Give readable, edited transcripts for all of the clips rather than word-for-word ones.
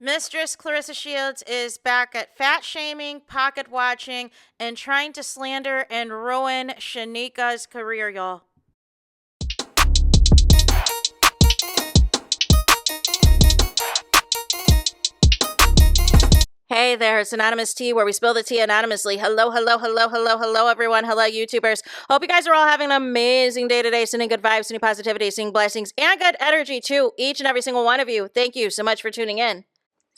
Mistress Claressa Shields is back at fat shaming, pocket watching, and trying to slander and ruin SHYNEKA's career, y'all. Hey there, it's Anonymous Tea, where we spill the tea anonymously. Hello, everyone. Hello, YouTubers. Hope you guys are all having an amazing day today, sending good vibes, sending positivity, sending blessings, and good energy to each and every single one of you. Thank you so much for tuning in.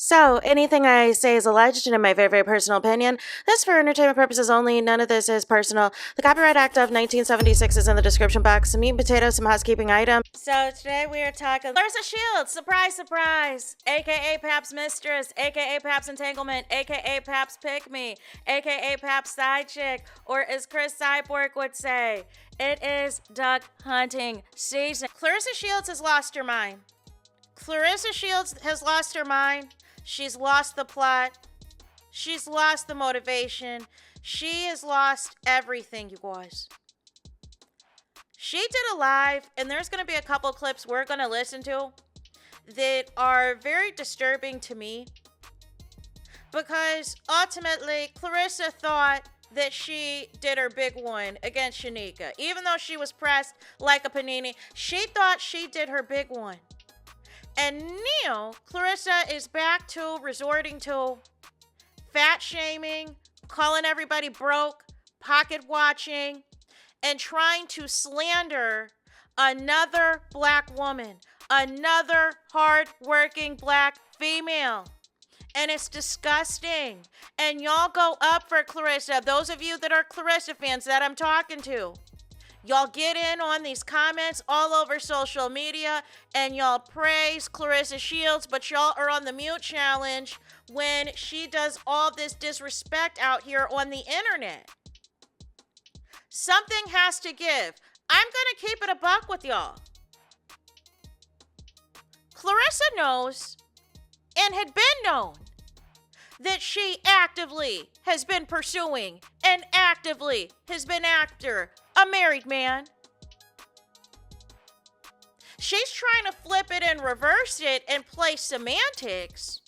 So, anything I say is alleged and in my very, very personal opinion. This is for entertainment purposes only. None of this is personal. The Copyright Act of 1976 is in the description box. Some meat and potatoes, some housekeeping items. So, today we are talking Claressa Shields. Surprise, surprise. AKA Pap's Mistress. AKA Pap's Entanglement. AKA Pap's Pick Me. AKA Pap's Side Chick. Or as Chris Cyborg would say, it is duck hunting season. Claressa Shields has lost her mind. Claressa Shields has lost her mind. She's lost the plot. She's lost the motivation. She has lost everything, you guys. She did a live, and there's going to be a couple clips we're going to listen to that are very disturbing to me. Because ultimately, Claressa thought that she did her big one against SHYNEKA. Even though she was pressed like a panini, she thought she did her big one. And now, Claressa is back to resorting to fat shaming, calling everybody broke, pocket watching, and trying to slander another black woman, another hard-working black female. And it's disgusting. And y'all go up for Claressa. Those of you that are Claressa fans that I'm talking to. Y'all get in on these comments all over social media and y'all praise Claressa Shields, but y'all are on the mute challenge when she does all this disrespect out here on the internet. Something has to give. I'm going to keep it a buck with y'all. Claressa knows and had been known that she actively has been pursuing and actively has been after a married man. She's trying to flip it and reverse it and play semantics,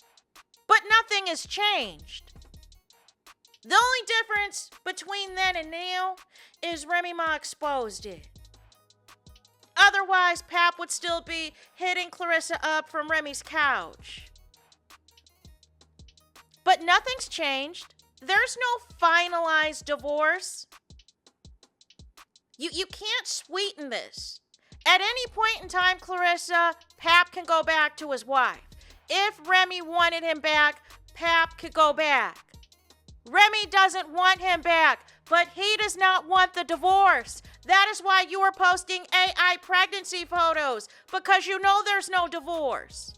but nothing has changed. The only difference between then and now is Remy Ma exposed it. Otherwise, Pap would still be hitting Claressa up from Remy's couch. But nothing's changed. There's no finalized divorce. You can't sweeten this. At any point in time, Claressa, Pap can go back to his wife. If Remy wanted him back, Pap could go back. Remy doesn't want him back, but he does not want the divorce. That is why you are posting AI pregnancy photos, because you know there's no divorce.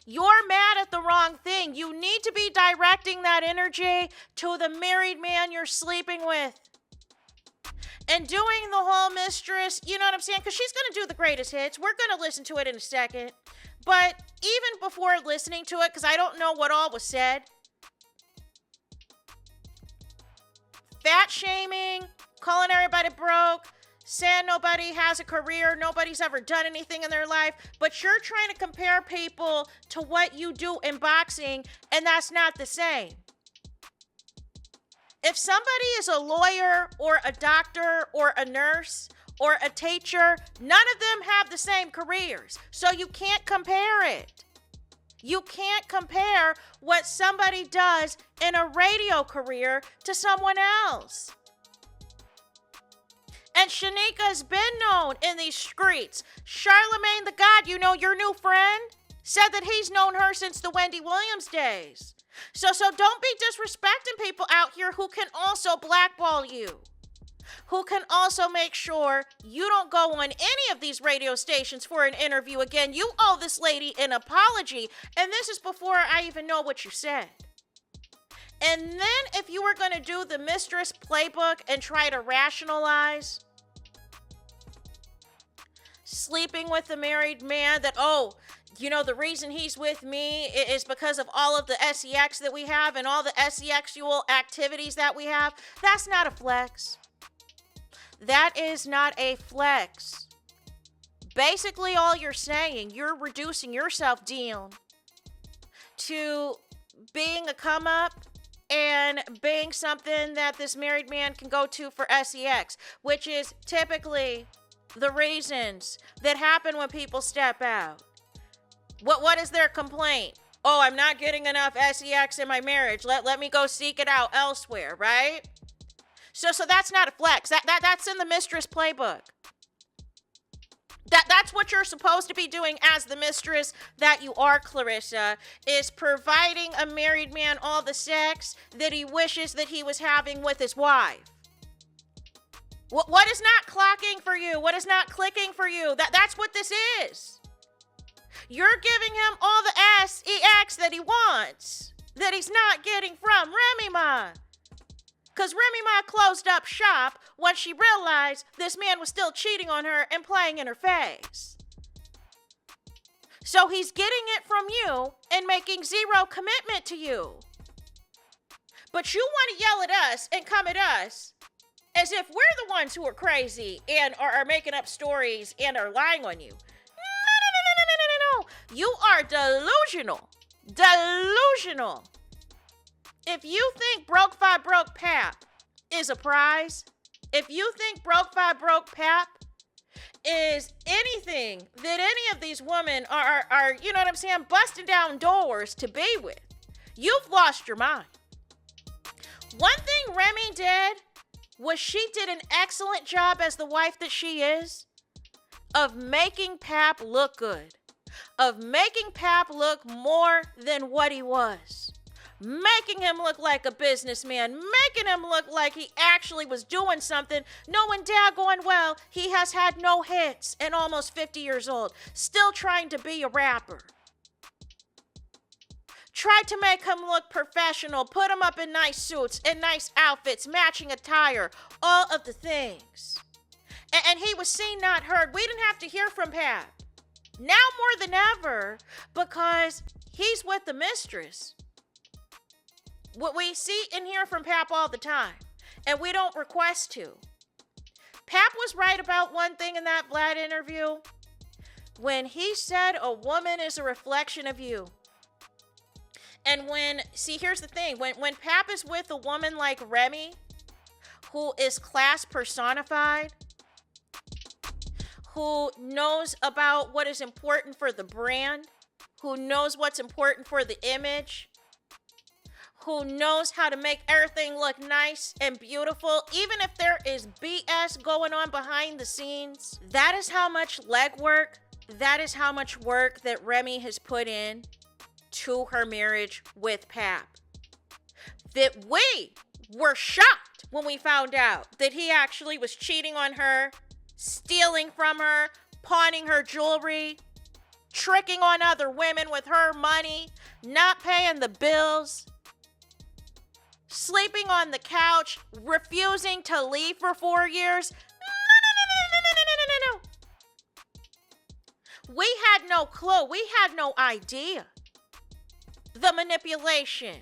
You're mad at the wrong thing. You need to be directing that energy to the married man you're sleeping with. And doing the whole mistress, you know what I'm saying? Because she's going to do the greatest hits. We're going to listen to it in a second. But even before listening to it, because I don't know what all was said, fat shaming, calling everybody broke, saying nobody has a career, nobody's ever done anything in their life, but you're trying to compare people to what you do in boxing, and that's not the same. If somebody is a lawyer or a doctor or a nurse or a teacher, none of them have the same careers. So you can't compare it. You can't compare what somebody does in a radio career to someone else. And SHYNEKA's been known in these streets. Charlemagne the God, you know, your new friend, said that he's known her since the Wendy Williams days. So don't be disrespecting people out here who can also blackball you. Who can also make sure you don't go on any of these radio stations for an interview again. You owe this lady an apology. And this is before I even know what you said. And then if you were going to do the mistress playbook and try to rationalize sleeping with a married man that, you know, the reason he's with me is because of all of the sex that we have and all the sexual activities that we have. That's not a flex. That is not a flex. Basically, all you're saying, you're reducing yourself down to being a come up and being something that this married man can go to for sex, which is typically the reasons that happen when people step out. What is their complaint? Oh, I'm not getting enough sex in my marriage. Let me go seek it out elsewhere, right? So that's not a flex. That's in the mistress playbook. That's what you're supposed to be doing as the mistress that you are, Claressa, is providing a married man all the sex that he wishes that he was having with his wife. What is not clocking for you? What is not clicking for you? That's what this is. You're giving him all the sex that he wants, that he's not getting from Remy Ma. Because Remy Ma closed up shop when she realized this man was still cheating on her and playing in her face. So he's getting it from you and making zero commitment to you. But you want to yell at us and come at us as if we're the ones who are crazy and are making up stories and are lying on you. No. You are delusional. Delusional. If you think Broke Fi Broke Pap is a prize, if you think Broke Fi Broke Pap is anything that any of these women are, you know what I'm saying, busting down doors to be with, you've lost your mind. One thing Remy did was she did an excellent job as the wife that she is of making Pap look good, of making Pap look more than what he was. Making him look like a businessman, making him look like he actually was doing something, knowing daggone well he has had no hits and almost 50 years old, still trying to be a rapper. Tried to make him look professional, put him up in nice suits and nice outfits, matching attire, all of the things. And he was seen, not heard. We didn't have to hear from Pat. Now more than ever, because he's with the mistress. What we see and hear from Pap all the time, and we don't request to. Pap was right about one thing in that Vlad interview when he said a woman is a reflection of you. And here's the thing, when Pap is with a woman like Remy, who is class personified, who knows about what is important for the brand, who knows what's important for the image, who knows how to make everything look nice and beautiful, even if there is BS going on behind the scenes. That is how much legwork, that is how much work that Remy has put in to her marriage with Pap. That we were shocked when we found out that he actually was cheating on her, stealing from her, pawning her jewelry, tricking on other women with her money, not paying the bills, sleeping on the couch, refusing to leave for 4 years. No. We had no clue. We had no idea. The manipulation,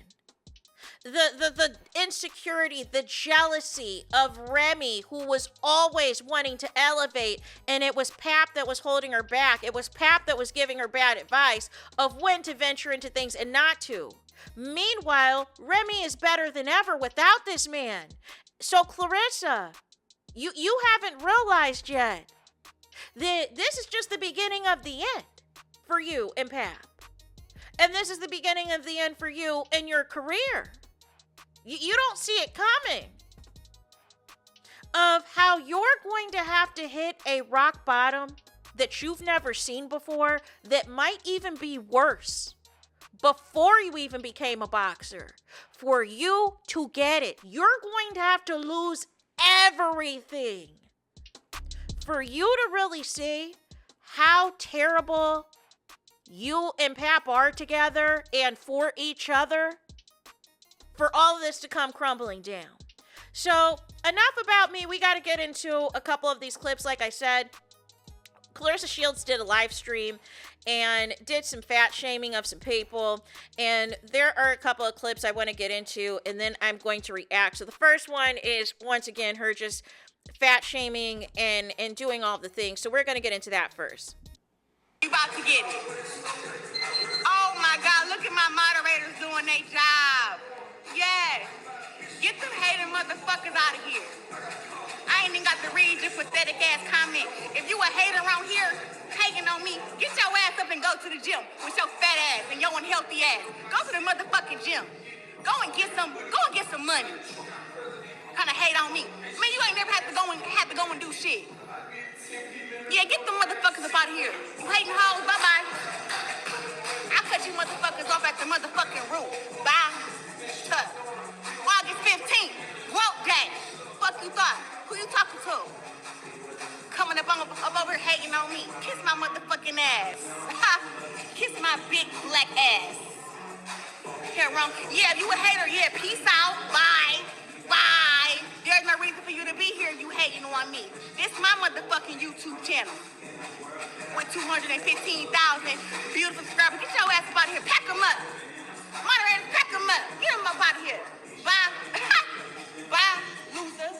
the insecurity, the jealousy of Remy, who was always wanting to elevate, and it was Pap that was holding her back. It was Pap that was giving her bad advice of when to venture into things and not to. Meanwhile, Remy is better than ever without this man. So Claressa, you haven't realized yet that this is just the beginning of the end for you and Pap. And this is the beginning of the end for you and your career. You don't see it coming. Of how you're going to have to hit a rock bottom that you've never seen before, that might even be worse before you even became a boxer. For you to get it, you're going to have to lose everything for you to really see how terrible you and Pap are together and for each other, for all of this to come crumbling down. So enough about me. We got to get into a couple of these clips. Like I said, Claressa Shields did a live stream and did some fat shaming of some people. And there are a couple of clips I want to get into, and then I'm going to react. So the first one is, once again, her just fat shaming and doing all the things. So we're going to get into that first. You about to get it. Oh my God, look at my moderator. their job. Yes. Get them hating motherfuckers out of here. I ain't even got to read your pathetic ass comment. If you a hater around here, hating on me, get your ass up and go to the gym with your fat ass and your unhealthy ass. Go to the motherfucking gym. Go and get some money. Kinda hate on me. Man, you ain't never have to go and do shit. Yeah, get them motherfuckers up out of here. You hating hoes, bye-bye. I'll cut you motherfuckers off at the motherfucking root. Bye. Tuh. August 15th. Rope day. Fuck you thought. Who you talking to? Coming up over here hating on me. Kiss my motherfucking ass. Kiss my big black ass. Here, wrong. Yeah, if you a hater, yeah, peace out. Bye. Bye. There's no reason for you to be here. You hating on me. This is my motherfucking YouTube channel. With 215,000 beautiful subscribers. Get your ass up out of here. Pack them up. Moderators, pack them up. Get them up out of here. Bye. Bye, loser.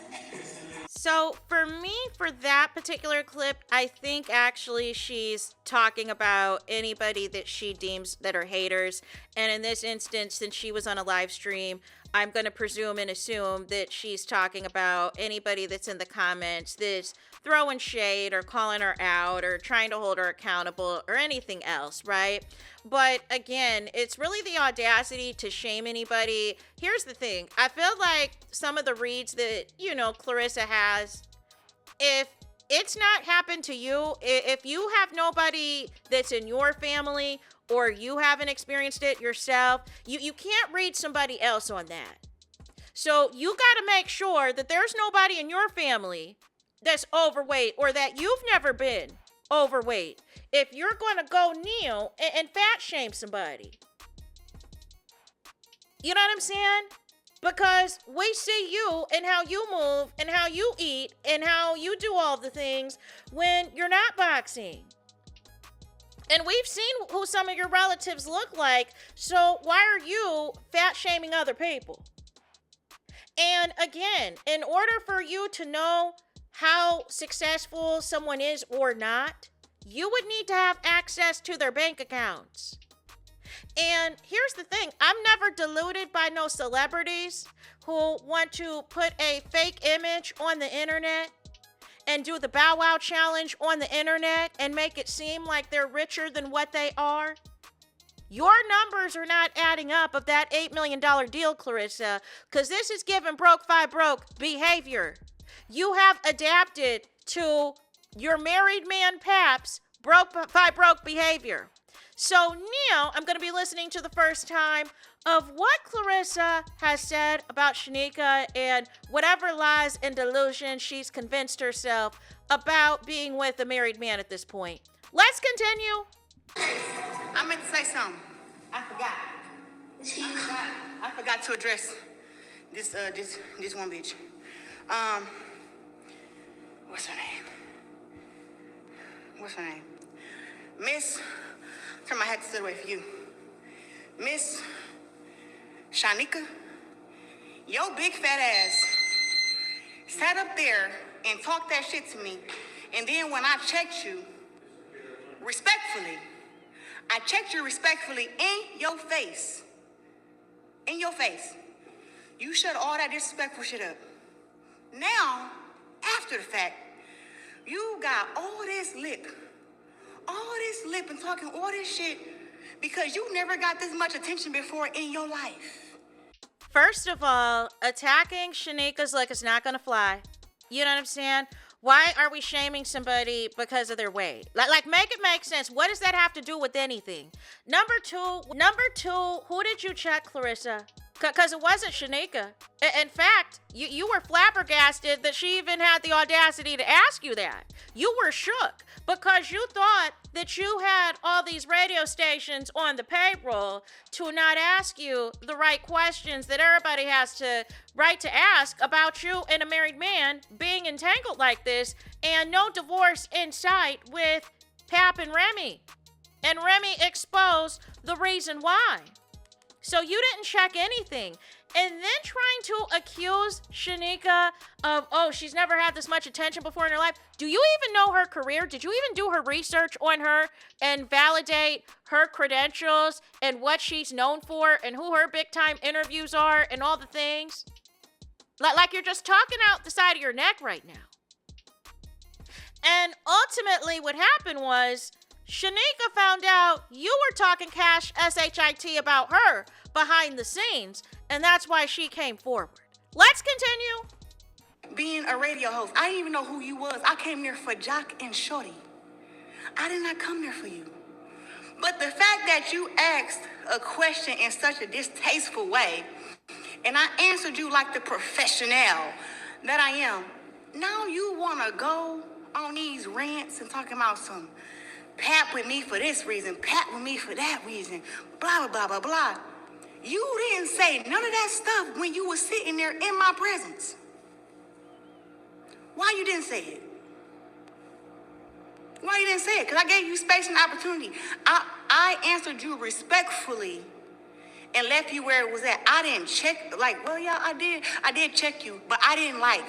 So for me, for that particular clip, I think actually she's talking about anybody that she deems that are haters. And in this instance, since she was on a live stream, I'm going to presume and assume that she's talking about anybody that's in the comments that's throwing shade or calling her out or trying to hold her accountable or anything else, right? But again, it's really the audacity to shame anybody. Here's the thing. I feel like some of the reads that, Claressa has, if it's not happened to you, if you have nobody that's in your family or you haven't experienced it yourself, you can't read somebody else on that. So you got to make sure that there's nobody in your family that's overweight or that you've never been overweight if you're going to go kneel and fat shame somebody. You know what I'm saying? Because we see you and how you move and how you eat and how you do all the things when you're not boxing. And we've seen who some of your relatives look like, so why are you fat shaming other people? And again, in order for you to know how successful someone is or not, you would need to have access to their bank accounts. And here's the thing, I'm never deluded by no celebrities who want to put a fake image on the internet and do the Bow Wow challenge on the internet and make it seem like they're richer than what they are. Your numbers are not adding up of that $8 million deal, Claressa, because this is giving broke fi broke behavior. You have adapted to your married man Pap's broke fi broke behavior. So now I'm going to be listening to the first time of what Claressa has said about SHYNEKA and whatever lies and delusion she's convinced herself about being with a married man at this point. Let's continue. I meant to say something. I forgot to address this one bitch. What's her name? Miss, turn my head to the way for you. Miss SHYNEKA, your big fat ass sat up there and talked that shit to me. And then when I checked you, respectfully, in your face. You shut all that disrespectful shit up. Now, after the fact, you got all this lip and talking all this shit because you never got this much attention before in your life. First of all, attacking SHYNEKA's like it's not gonna fly. You know what I'm saying? Why are we shaming somebody because of their weight? Like make it make sense. What does that have to do with anything? Number two, who did you check, Claressa? Because it wasn't SHYNEKA. In fact, you were flabbergasted that she even had the audacity to ask you that. You were shook because you thought that you had all these radio stations on the payroll to not ask you the right questions that everybody has to right to ask about you and a married man being entangled like this and no divorce in sight with Pap and Remy. And Remy exposed the reason why. So you didn't check anything. And then trying to accuse SHYNEKA of, oh, she's never had this much attention before in her life. Do you even know her career? Did you even do her research on her and validate her credentials and what she's known for and who her big time interviews are and all the things? Like you're just talking out the side of your neck right now. And ultimately what happened was SHYNEKA found out you were talking cash SHIT about her behind the scenes, and that's why she came forward. Let's continue. Being a radio host, I didn't even know who you was. I came there for Jock and Shorty. I did not come there for you. But the fact that you asked a question in such a distasteful way, and I answered you like the professional that I am, now you want to go on these rants and talking about some pat with me for this reason, pat with me for that reason, blah, blah, blah, blah, blah. You didn't say none of that stuff when you were sitting there in my presence. Why you didn't say it? Why you didn't say it? Because I gave you space and opportunity. I answered you respectfully and left you where it was at. I didn't check, like, well, yeah, I did check you, but I didn't, like,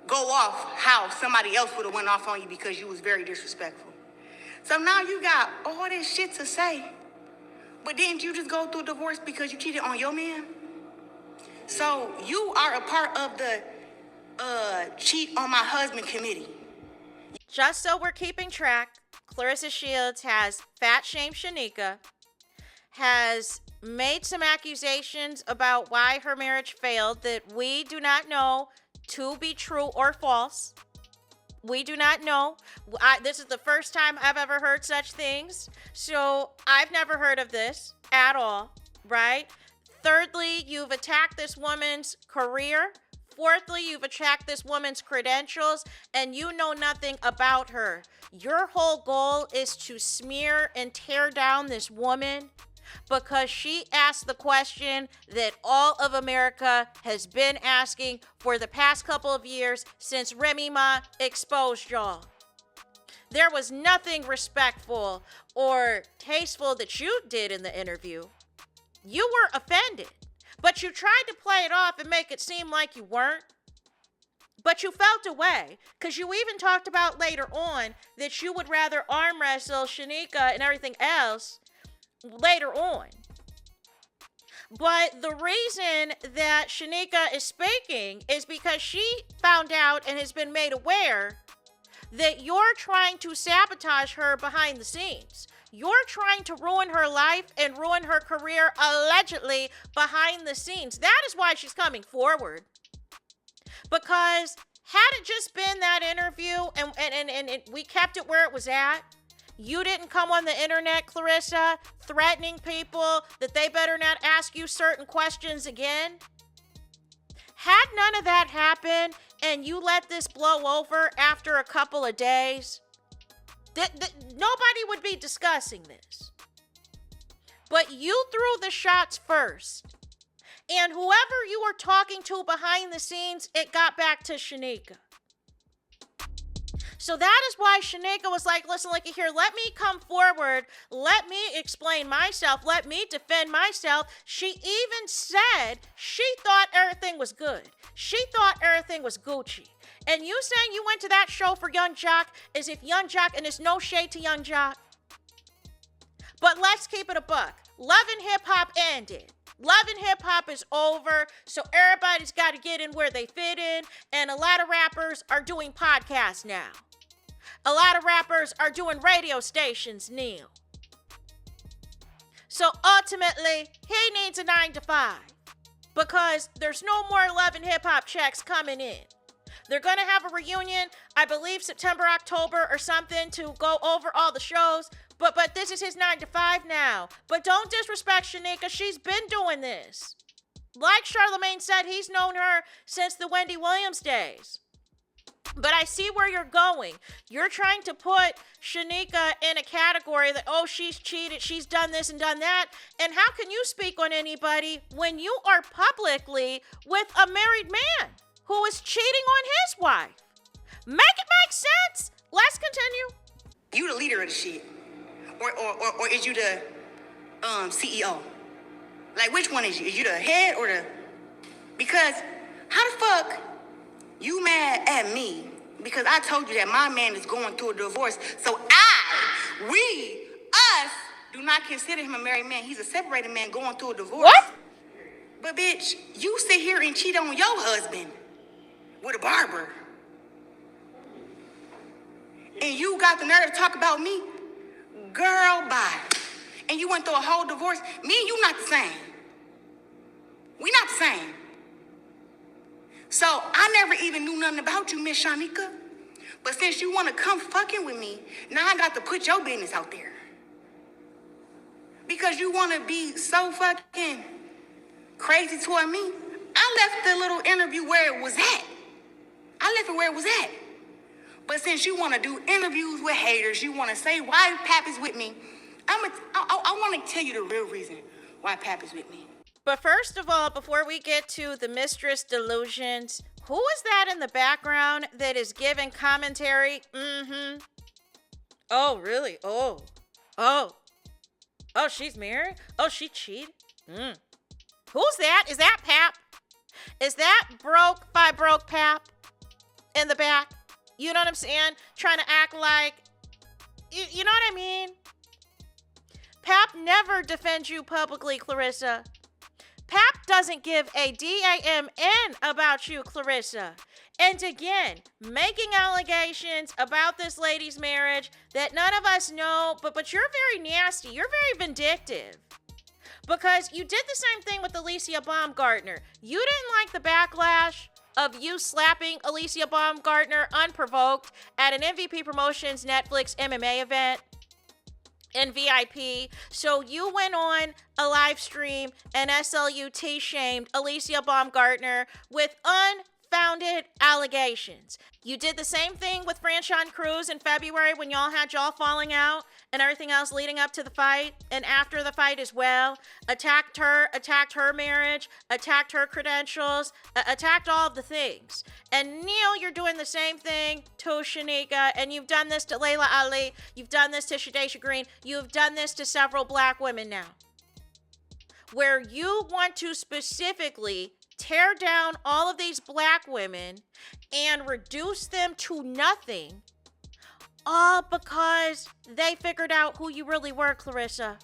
go off how somebody else would have went off on you because you was very disrespectful. So now you got all this shit to say, but didn't you just go through a divorce because you cheated on your man? So you are a part of the cheat on my husband committee. Just so we're keeping track, Claressa Shields has fat shamed SHYNEKA, has made some accusations about why her marriage failed that we do not know to be true or false. We do not know. This is the first time I've ever heard such things. So I've never heard of this at all, right? Thirdly, you've attacked this woman's career. Fourthly, you've attacked this woman's credentials, and you know nothing about her. Your whole goal is to smear and tear down this woman because she asked the question that all of America has been asking for the past couple of years since Remy Ma exposed y'all. There was nothing respectful or tasteful that you did in the interview. You were offended, but you tried to play it off and make it seem like you weren't. But you felt away, because you even talked about later on that you would rather arm wrestle SHYNEKA and everything else later on. But the reason that SHYNEKA is speaking is because she found out and has been made aware that you're trying to sabotage her behind the scenes. You're trying to ruin her life and ruin her career allegedly behind the scenes. That is why she's coming forward. Because had it just been that interview and we kept it where it was at, you didn't come on the internet, Claressa, threatening people that they better not ask you certain questions again. Had none of that happened and you let this blow over after a couple of days, nobody would be discussing this. But you threw the shots first. And whoever you were talking to behind the scenes, it got back to SHYNEKA. So that is why SHYNEKA was like, listen, looky here, let me come forward. Let me explain myself. Let me defend myself. She even said she thought everything was good. She thought everything was Gucci. And you saying you went to that show for Young Jock as if Young Jock, and there's no shade to Young Jock. But let's keep it a buck. Love and Hip Hop ended. Love and Hip Hop is over, so everybody's got to get in where they fit in, and a lot of rappers are doing podcasts now. A lot of rappers are doing radio stations now. So ultimately, he needs a 9-to-5 because there's no more Love and Hip Hop checks coming in. They're going to have a reunion, I believe September, October or something, to go over all the shows. But this is his 9-to-5 now. But don't disrespect SHYNEKA. She's been doing this. Like Charlamagne said, he's known her since the Wendy Williams days. But I see where you're going. You're trying to put SHYNEKA in a category that, oh, she's cheated, she's done this and done that. And how can you speak on anybody when you are publicly with a married man who is cheating on his wife? Make it make sense. Let's continue. You the leader of the shit. Or is you the CEO? Like, which one is you? Is you the head or the... Because how the fuck you mad at me because I told you that my man is going through a divorce, so us, do not consider him a married man. He's a separated man going through a divorce. What? But bitch, you sit here and cheat on your husband with a barber. And you got the nerve to talk about me? Girl, bye. And you went through a whole divorce. Me and you not the same. We not the same. So I never even knew nothing about you, Miss SHYNEKA. But since you want to come fucking with me, now I got to put your business out there. Because you want to be so fucking crazy toward me. I left the little interview where it was at. I left it where it was at. But since you want to do interviews with haters, you want to say why Pap is with me, I want to tell you the real reason why Pap is with me. But first of all, before we get to the mistress delusions, who is that in the background that is giving commentary? Oh, really? Oh, she's married? Oh, she cheated? Who's that? Is that Pap? Is that broke by broke Pap in the back? You know what I'm saying? Trying to act like, you know what I mean? Pap never defends you publicly, Claressa. Pap doesn't give a damn about you, Claressa. And again, making allegations about this lady's marriage that none of us know, but you're very nasty. You're very vindictive. Because you did the same thing with Alicia Baumgartner. You didn't like the backlash of you slapping Alicia Baumgartner unprovoked at an MVP Promotions Netflix MMA event in VIP. So you went on a live stream and SLUT shamed Alicia Baumgartner with unfounded allegations. You did the same thing with Franchon Cruz in February when y'all had y'all falling out and everything else leading up to the fight and after the fight as well. Attacked her marriage, attacked her credentials, attacked all of the things. And Neil, you're doing the same thing to SHYNEKA, and you've done this to Layla Ali, you've done this to Shadesha Green, you've done this to several black women now. Where you want to specifically tear down all of these black women and reduce them to nothing, all because they figured out who you really were, Claressa.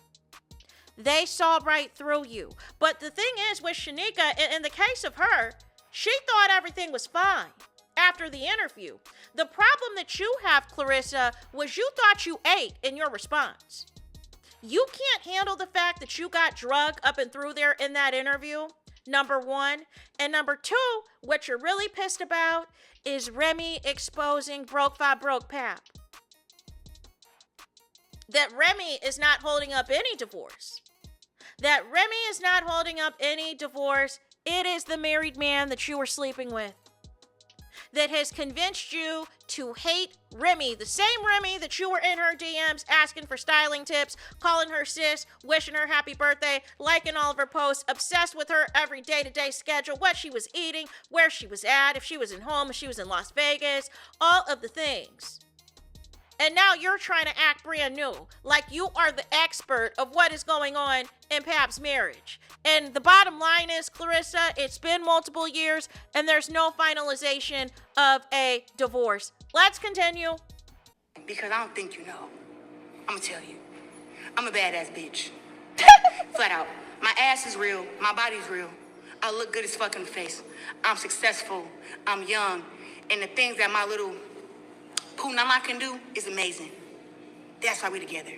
They saw right through you. But the thing is with SHYNEKA, in the case of her, she thought everything was fine after the interview. The problem that you have, Claressa, was you thought you ate in your response. You can't handle the fact that you got drugged up and through there in that interview, number one. And number two, what you're really pissed about is Remy exposing broke by broke Pap. That Remy is not holding up any divorce. That Remy is not holding up any divorce. It is the married man that you were sleeping with that has convinced you to hate Remy, the same Remy that you were in her DMs asking for styling tips, calling her sis, wishing her happy birthday, liking all of her posts, obsessed with her every day-to-day schedule, what she was eating, where she was at, if she was at home, if she was in Las Vegas, all of the things. And now you're trying to act brand new, like you are the expert of what is going on in Pap's marriage. And the bottom line is, Claressa, it's been multiple years and there's no finalization of a divorce. Let's continue. Because I don't think you know. I'm gonna tell you. I'm a badass bitch. Flat out. My ass is real. My body's real. I look good as fuck in the face. I'm successful. I'm young. And the things that my little Poonama can do is amazing. That's why we together.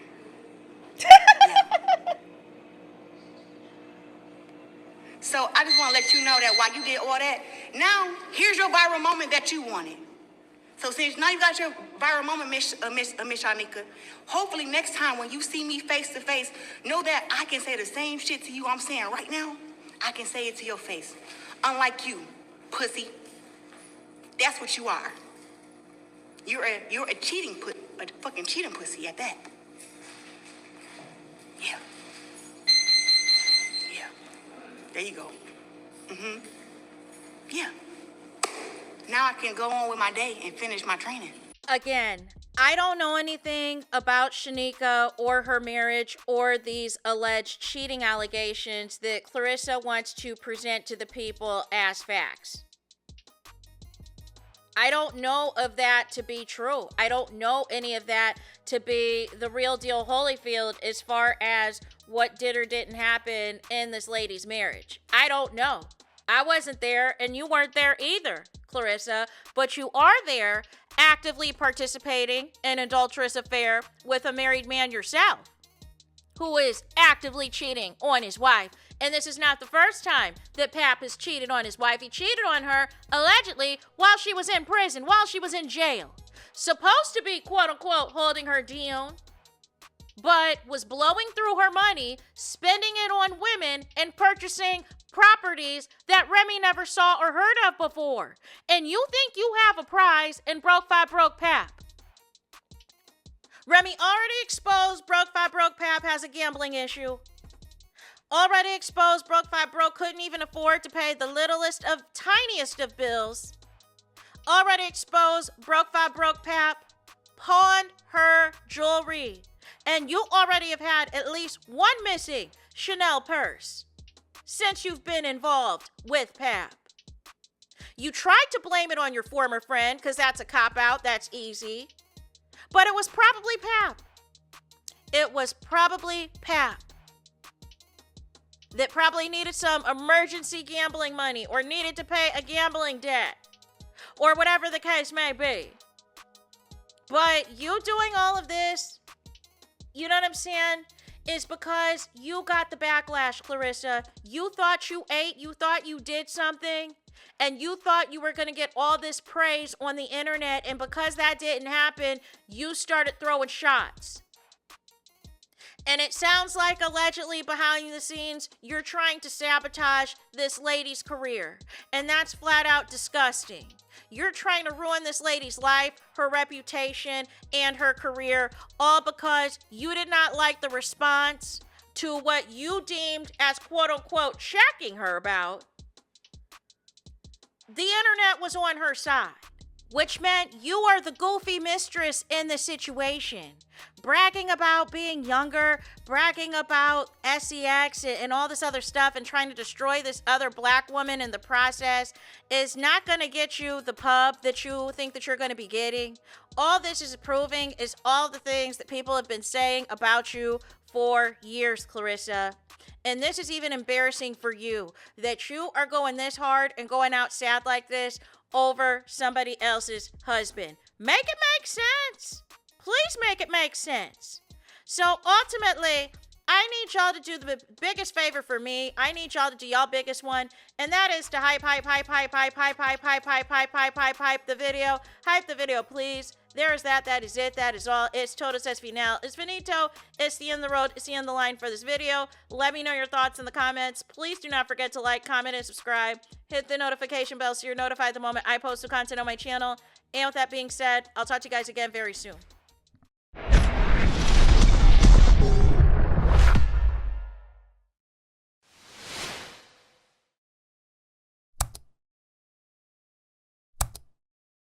Yeah. So I just want to let you know that while you did all that, now here's your viral moment that you wanted. So since now you got your viral moment, Miss SHYNEKA, hopefully next time when you see me face to face, know that I can say the same shit to you I'm saying right now. I can say it to your face. Unlike you, pussy. That's what you are. You're a fucking cheating pussy at that. Yeah. Yeah. There you go. Yeah. Now I can go on with my day and finish my training. Again, I don't know anything about SHYNEKA or her marriage or these alleged cheating allegations that Claressa wants to present to the people as facts. I don't know of that to be true. I don't know any of that to be the real deal Holyfield as far as what did or didn't happen in this lady's marriage. I don't know. I wasn't there and you weren't there either, Claressa, but you are there actively participating in an adulterous affair with a married man yourself who is actively cheating on his wife. And this is not the first time that Pap has cheated on his wife. He cheated on her, allegedly, while she was in prison, while she was in jail. Supposed to be, quote unquote, holding her down, but was blowing through her money, spending it on women, and purchasing properties that Remy never saw or heard of before. And you think you have a prize and Broke Fi Broke Pap. Remy already exposed Broke Fi Broke Pap has a gambling issue. Already exposed Broke Fi Broke couldn't even afford to pay the littlest of tiniest of bills. Already exposed Broke Fi Broke Pap pawned her jewelry. And you already have had at least one missing Chanel purse since you've been involved with Pap. You tried to blame it on your former friend because that's a cop-out, that's easy. But it was probably Pap. It was probably Pap that probably needed some emergency gambling money or needed to pay a gambling debt or whatever the case may be. But you doing all of this, you know what I'm saying, is because you got the backlash, Claressa. You thought you ate, you thought you did something, and you thought you were going to get all this praise on the internet, and because that didn't happen, you started throwing shots. And it sounds like allegedly behind the scenes, you're trying to sabotage this lady's career. And that's flat out disgusting. You're trying to ruin this lady's life, her reputation, and her career, all because you did not like the response to what you deemed as quote-unquote checking her about. The internet was on her side, which meant you are the goofy mistress in the situation. Bragging about being younger, bragging about sex and all this other stuff and trying to destroy this other black woman in the process is not going to get you the pub that you think that you're going to be getting. All this is proving is all the things that people have been saying about you for years, Claressa. And this is even embarrassing for you, that you are going this hard and going out sad like this over somebody else's husband. Make it make sense. Please make it make sense. So ultimately, I need y'all to do the biggest favor for me. I need y'all to do y'all biggest one, and that is to hype the video. Hype the video, please. There is that. That is it. That is all. It's todos es final. It's finito. It's the end of the road. It's the end of the line for this video. Let me know your thoughts in the comments. Please do not forget to like, comment, and subscribe. Hit the notification bell so you're notified the moment I post new content on my channel. And with that being said, I'll talk to you guys again very soon.